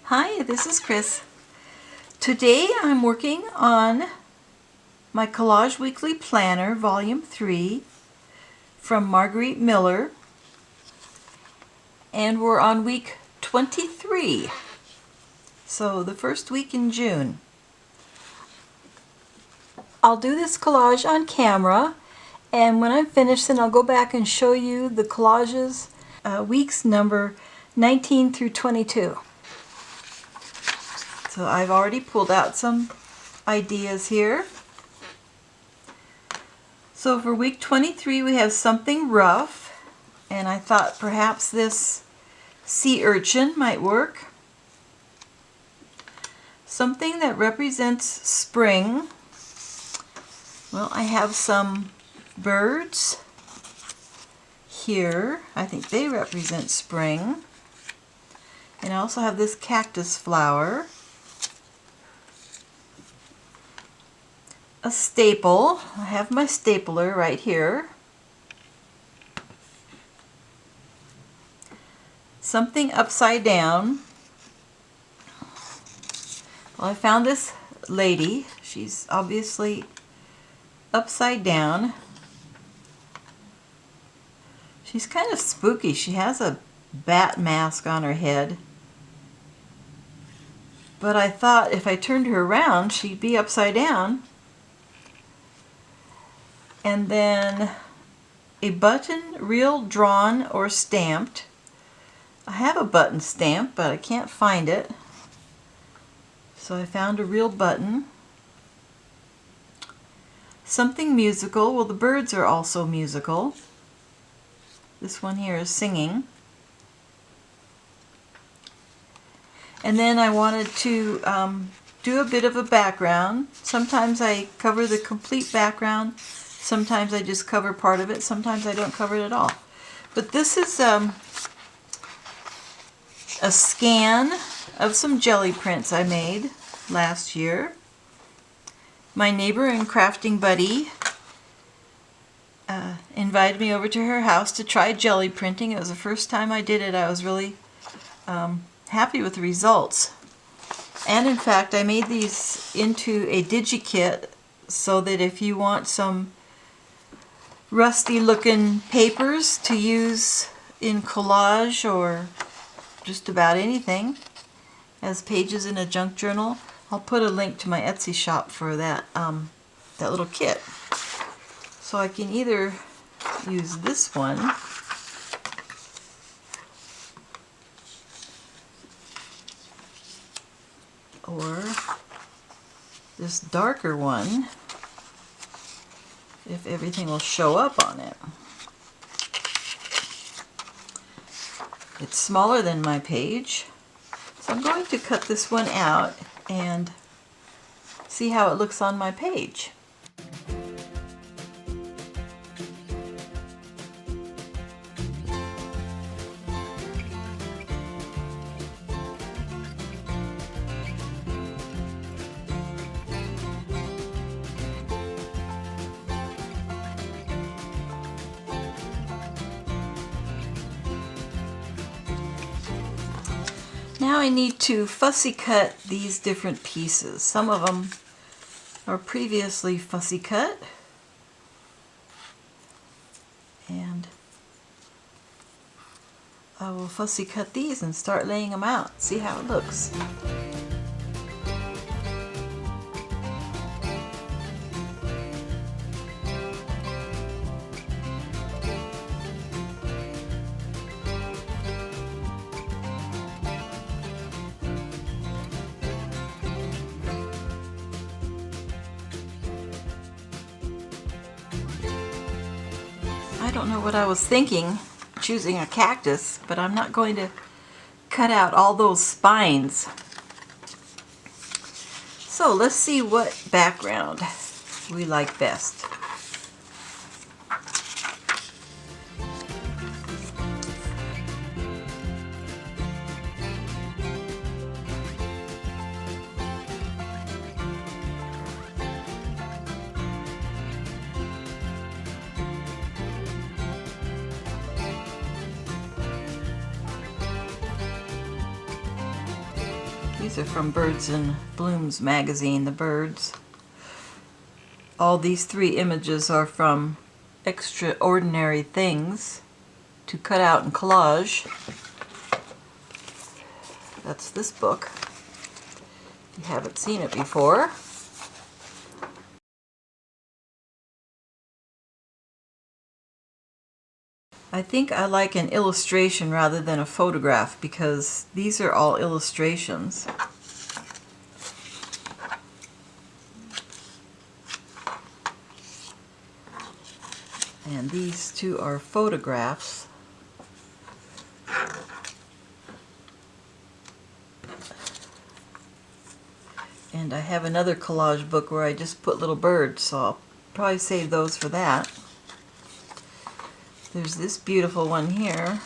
Hi, this is Chris. Today I'm working on my Collage Weekly Planner, Volume 3 from Margarete Miller, and we're on week 23, so the first week in June. I'll do this collage on camera, and when I'm finished then I'll go back and show you the collages, weeks number 19 through 22. So I've already pulled out some ideas here. So for week 23 we have something rough, and I thought perhaps this sea urchin might work. Something that represents spring. Well, I have some birds here. I think they represent spring. And I also have this cactus flower. A staple. I have my stapler right here. Something upside down. Well, I found this lady. She's obviously upside down. She's kind of spooky. She has a bat mask on her head. But I thought if I turned her around, she'd be upside down. And then a button, real, drawn, or stamped. I have a button stamp, but I can't find it. So I found a real button. Something musical. Well, the birds are also musical. This one here is singing. And then I wanted to do a bit of a background. Sometimes I cover the complete background. Sometimes I just cover part of it. Sometimes I don't cover it at all. But this is a scan of some jelly prints I made last year. My neighbor and crafting buddy invited me over to her house to try jelly printing. It was the first time I did it. I was really happy with the results. And in fact, I made these into a digikit so that if you want some rusty looking papers to use in collage or just about anything as pages in a junk journal, I'll put a link to my Etsy shop for that that little kit. So I can either use this one or this darker one, if everything will show up on it. It's smaller than my page, so I'm going to cut this one out and see how it looks on my page. Now I need to fussy cut these different pieces. Some of them are previously fussy cut, and I will fussy cut these and start laying them out, see how it looks. I don't know what I was thinking choosing a cactus, but I'm not going to cut out all those spines. So let's see what background we like best. These are from Birds and Blooms magazine, the birds. All these 3 images are from Extraordinary Things to Cut Out and Collage. That's this book. If you haven't seen it before. I think I like an illustration rather than a photograph because these are all illustrations. And these 2 are photographs. And I have another collage book where I just put little birds, so I'll probably save those for that. There's this beautiful one here.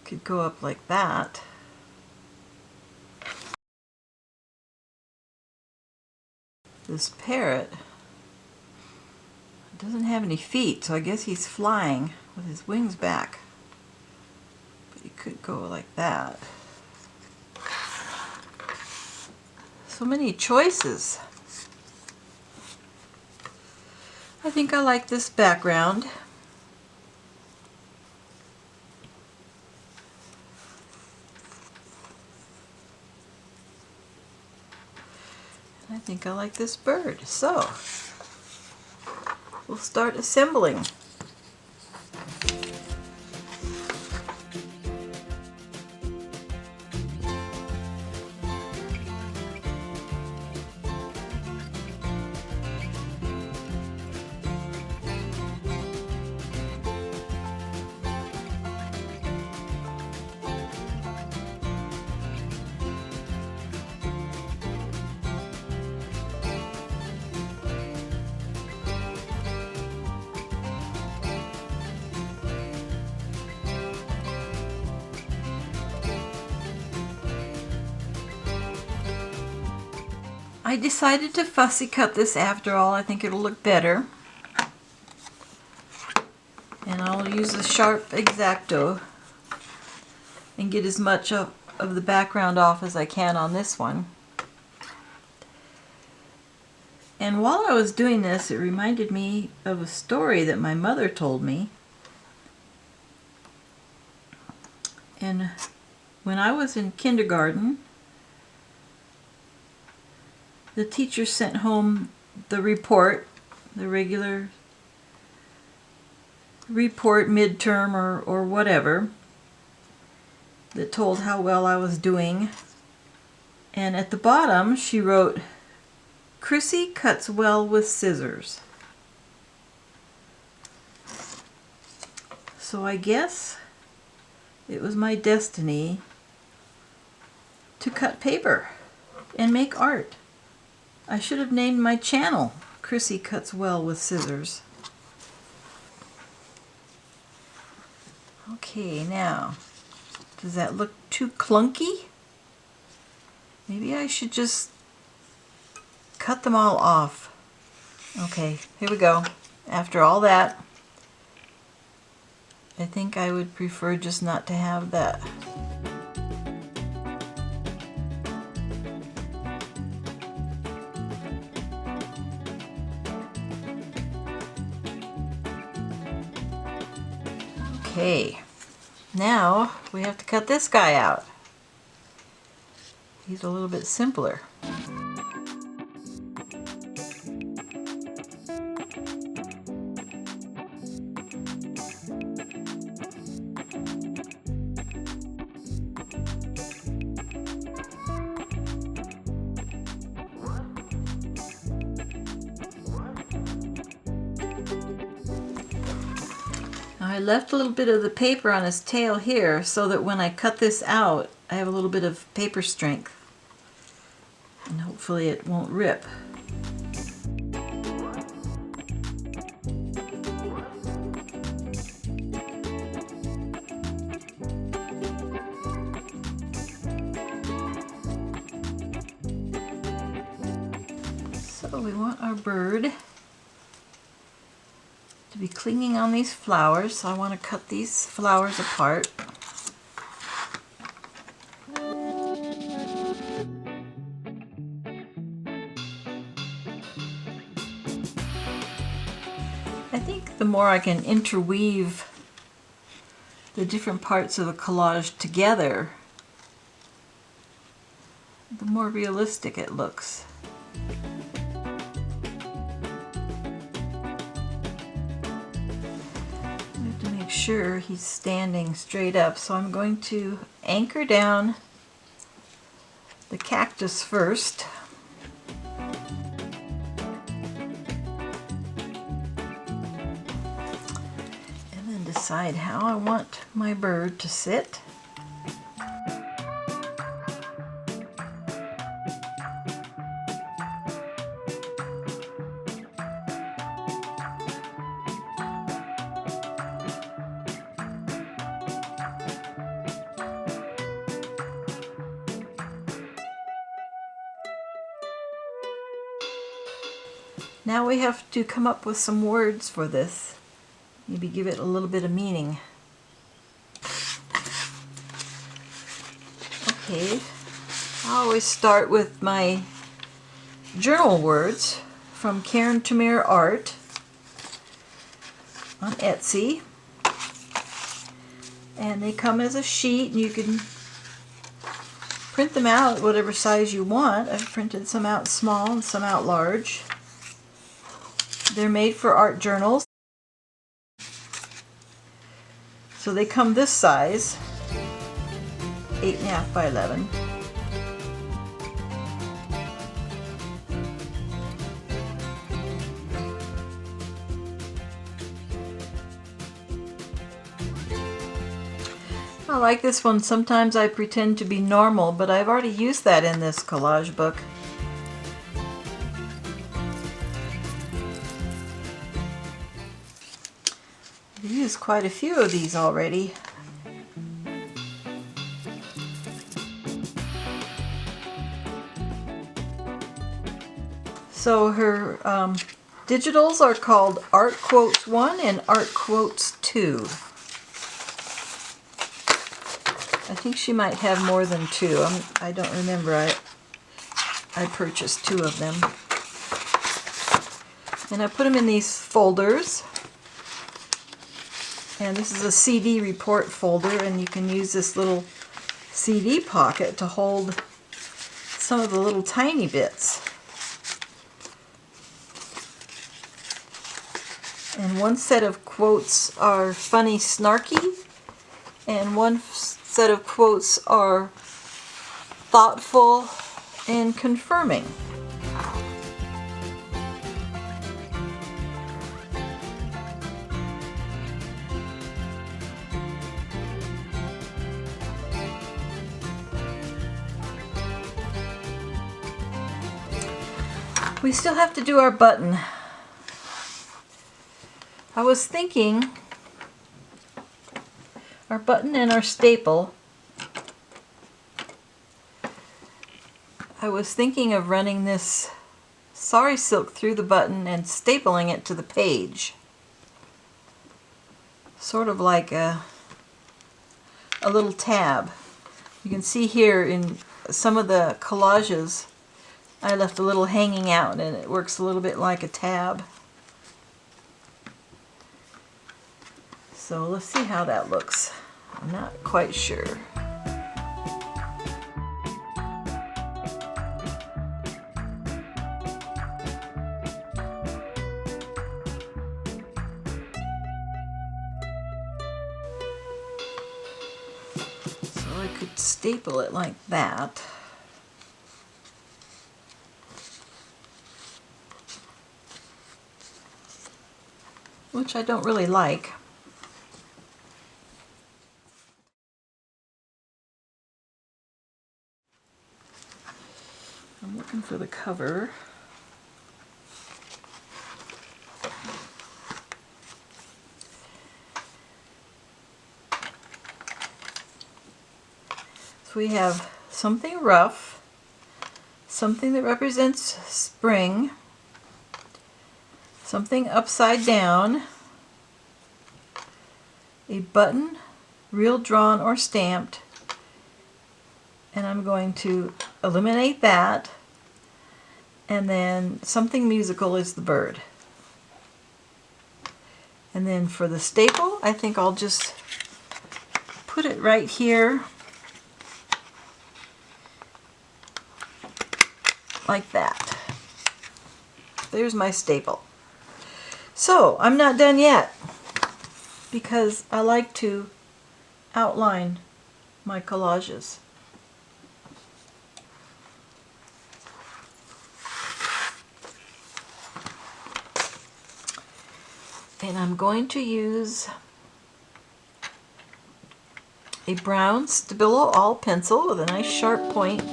Could go up like that. This parrot doesn't have any feet, so I guess he's flying with his wings back. But he could go like that. So many choices. I think I like this background. I think I like this bird. So we'll start assembling. I decided to fussy cut this after all. I think it'll look better. And I'll use a sharp X-Acto and get as much of the background off as I can on this one. And while I was doing this, it reminded me of a story that my mother told me. And when I was in kindergarten, the teacher sent home the report, the regular report, midterm or whatever, that told how well I was doing. And at the bottom she wrote, "Chrissy cuts well with scissors." So I guess it was my destiny to cut paper and make art. I should have named my channel Chrissy Cuts Well with Scissors. Okay, now, does that look too clunky? Maybe I should just cut them all off. Okay, here we go. After all that, I think I would prefer just not to have that. Okay, now we have to cut this guy out. He's a little bit simpler. I left a little bit of the paper on his tail here so that when I cut this out, I have a little bit of paper strength. And hopefully it won't rip. So we want our bird to be clinging on these flowers, so I want to cut these flowers apart. I think the more I can interweave the different parts of the collage together, the more realistic it looks. Make sure he's standing straight up, so I'm going to anchor down the cactus first. And then decide how I want my bird to sit. Now we have to come up with some words for this. Maybe give it a little bit of meaning. Okay, I always start with my journal words from Karen Tamir Art on Etsy. And they come as a sheet, and you can print them out whatever size you want. I've printed some out small and some out large. They're made for art journals. So they come this size, 8.5 by 11. I like this one. Sometimes I pretend to be normal, but I've already used that in this collage book. I've used quite a few of these already. So her digitals are called Art Quotes 1 and Art Quotes 2. I think she might have more than two. I don't remember. I purchased two of them. And I put them in these folders. And this is a CD report folder, and you can use this little CD pocket to hold some of the little tiny bits. And one set of quotes are funny, snarky, and one set of quotes are thoughtful and confirming. We still have to do our button. I was thinking our button and our staple. I was thinking of running this sari silk through the button and stapling it to the page. Sort of like a little tab. You can see here in some of the collages I left a little hanging out, and it works a little bit like a tab. So let's see how that looks. I'm not quite sure. So I could staple it like that. Which I don't really like. I'm looking for the cover. So we have something rough, something that represents spring, something upside down, a button, real drawn or stamped, and I'm going to eliminate that, and then something musical is the bird. And then for the staple, I think I'll just put it right here like that. There's my staple. So I'm not done yet because I like to outline my collages. And I'm going to use a brown Stabilo All pencil with a nice sharp point.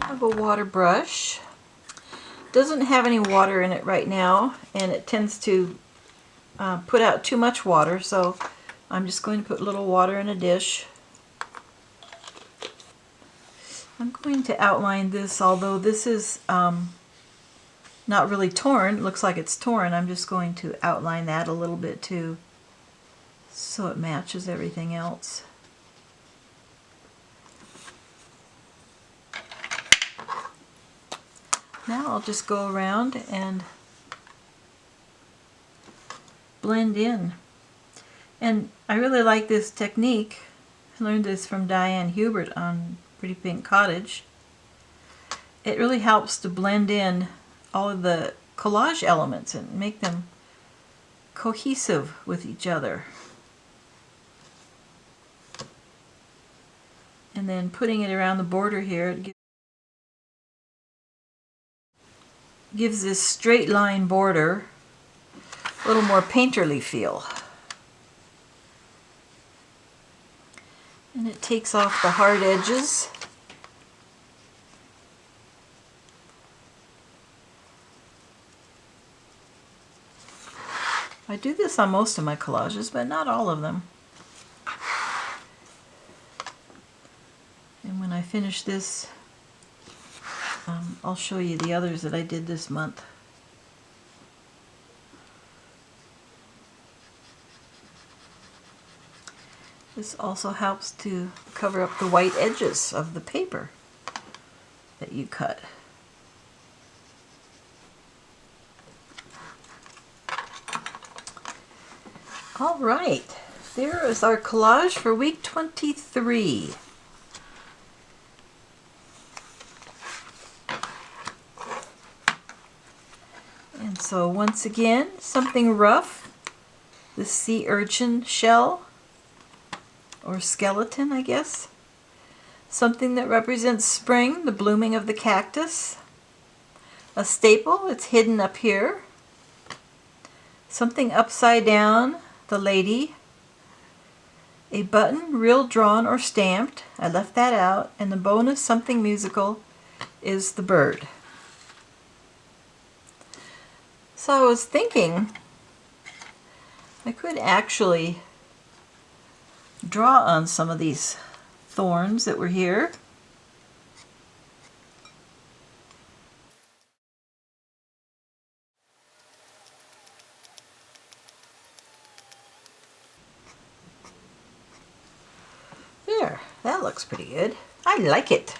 I have a water brush. Doesn't have any water in it right now, and it tends to put out too much water, so I'm just going to put a little water in a dish. I'm going to outline this, although this is not really torn. It looks like it's torn. I'm just going to outline that a little bit too, so it matches everything else. Now I'll just go around and blend in. And I really like this technique. I learned this from Diane Hubert on Pretty Pink Cottage. It really helps to blend in all of the collage elements and make them cohesive with each other. And then putting it around the border here, it gives this straight line border a little more painterly feel. And it takes off the hard edges. I do this on most of my collages, but not all of them. And when I finish this, I'll show you the others that I did this month. This also helps to cover up the white edges of the paper that you cut. All right, there is our collage for week 23. And so once again, something rough, the sea urchin shell, or skeleton, I guess. Something that represents spring, the blooming of the cactus. A staple, it's hidden up here. Something upside down, the lady. A button, real drawn or stamped. I left that out. And the bonus, something musical, is the bird. So I was thinking I could actually draw on some of these thorns that were here. There, that looks pretty good. I like it.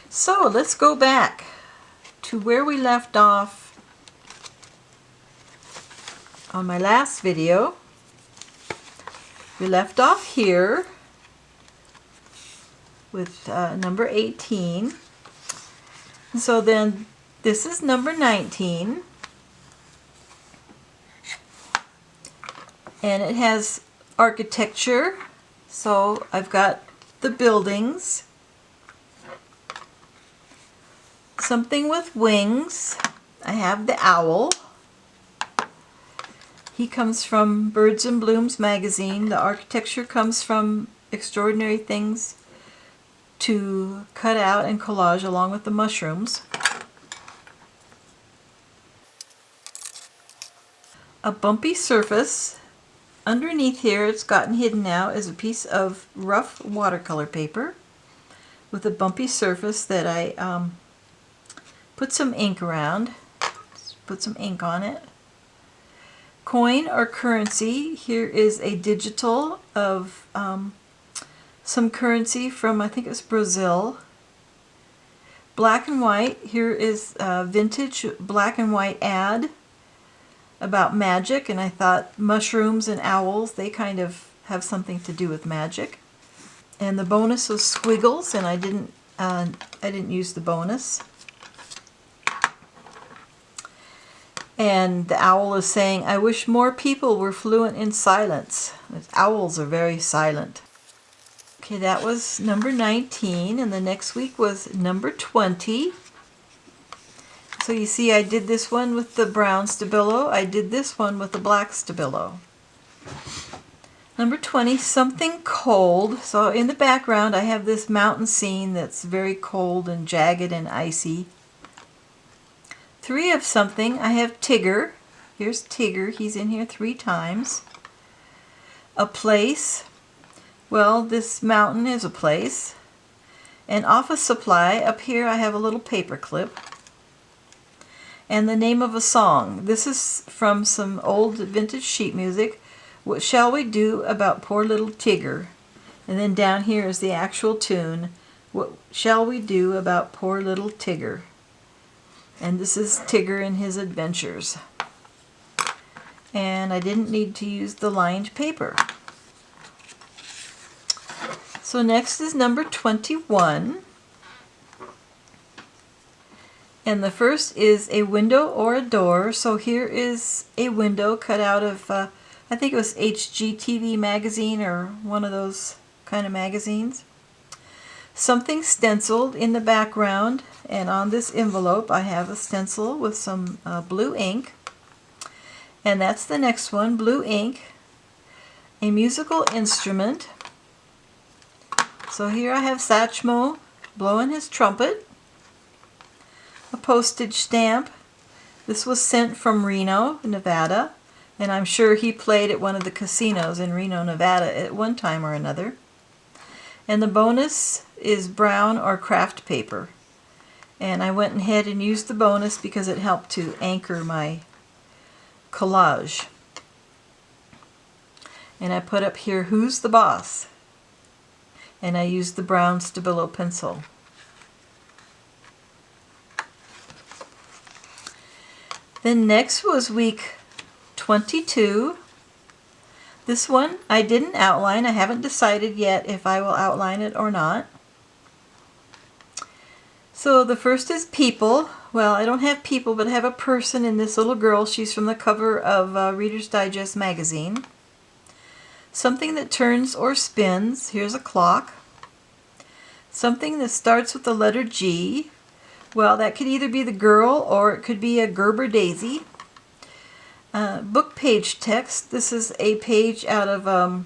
So let's go back to where we left off on my last video, we left off here with number 18. So then this is number 19. And it has architecture. So I've got the buildings. Something with wings. I have the owl. He comes from Birds and Blooms magazine. The architecture comes from Extraordinary Things to Cut Out and Collage, along with the mushrooms. A bumpy surface. Underneath here, it's gotten hidden now, is a piece of rough watercolor paper with a bumpy surface that I put some ink around. Put some ink on it. Coin or currency. Here is a digital of some currency from, I think it's Brazil. Black and white. Here is a vintage black and white ad about magic, and I thought mushrooms and owls, they kind of have something to do with magic. And the bonus was squiggles, and I didn't use the bonus. And the owl is saying, "I wish more people were fluent in silence." Owls are very silent. Okay, that was number 19, and the next week was number 20. So you see, I did this one with the brown Stabilo. I did this one with the black Stabilo. Number 20, something cold. So in the background, I have this mountain scene that's very cold and jagged and icy. 3 of something. I have Tigger. Here's Tigger. He's in here 3 times. A place. Well, this mountain is a place. An office supply. Up here, I have a little paper clip. And the name of a song. This is from some old vintage sheet music. What shall we do about poor little Tigger? And then down here is the actual tune. What shall we do about poor little Tigger? And this is Tigger and his adventures. And I didn't need to use the lined paper. So next is number 21. And the first is a window or a door. So here is a window cut out of, I think it was HGTV magazine or one of those kind of magazines. Something stenciled in the background, and on this envelope I have a stencil with some blue ink. And that's the next one, blue ink. A musical instrument. So here I have Satchmo blowing his trumpet. A postage stamp. This was sent from Reno, Nevada, and I'm sure he played at one of the casinos in Reno, Nevada at one time or another. And the bonus is brown or craft paper. And I went ahead and used the bonus because it helped to anchor my collage. And I put up here, "Who's the boss?" And I used the brown Stabilo pencil. Then next was week 22. This one I didn't outline. I haven't decided yet if I will outline it or not. So the first is people. Well, I don't have people, but I have a person in this little girl. She's from the cover of Reader's Digest magazine. Something that turns or spins. Here's a clock. Something that starts with the letter G. Well, that could either be the girl or it could be a Gerber daisy. Book page text. This is a page out of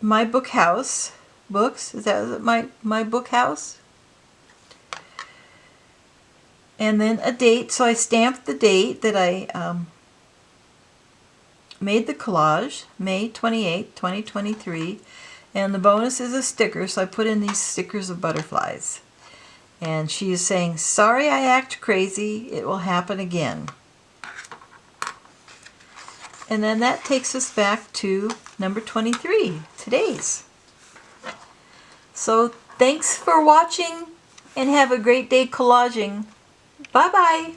My Book House books. Is that my book house? And then a date. So I stamped the date that I made the collage, May 28, 2023. And the bonus is a sticker, so I put in these stickers of butterflies. And she is saying, "Sorry I act crazy, it will happen again." And then that takes us back to number 23, today's. So thanks for watching and have a great day collaging. Bye-bye.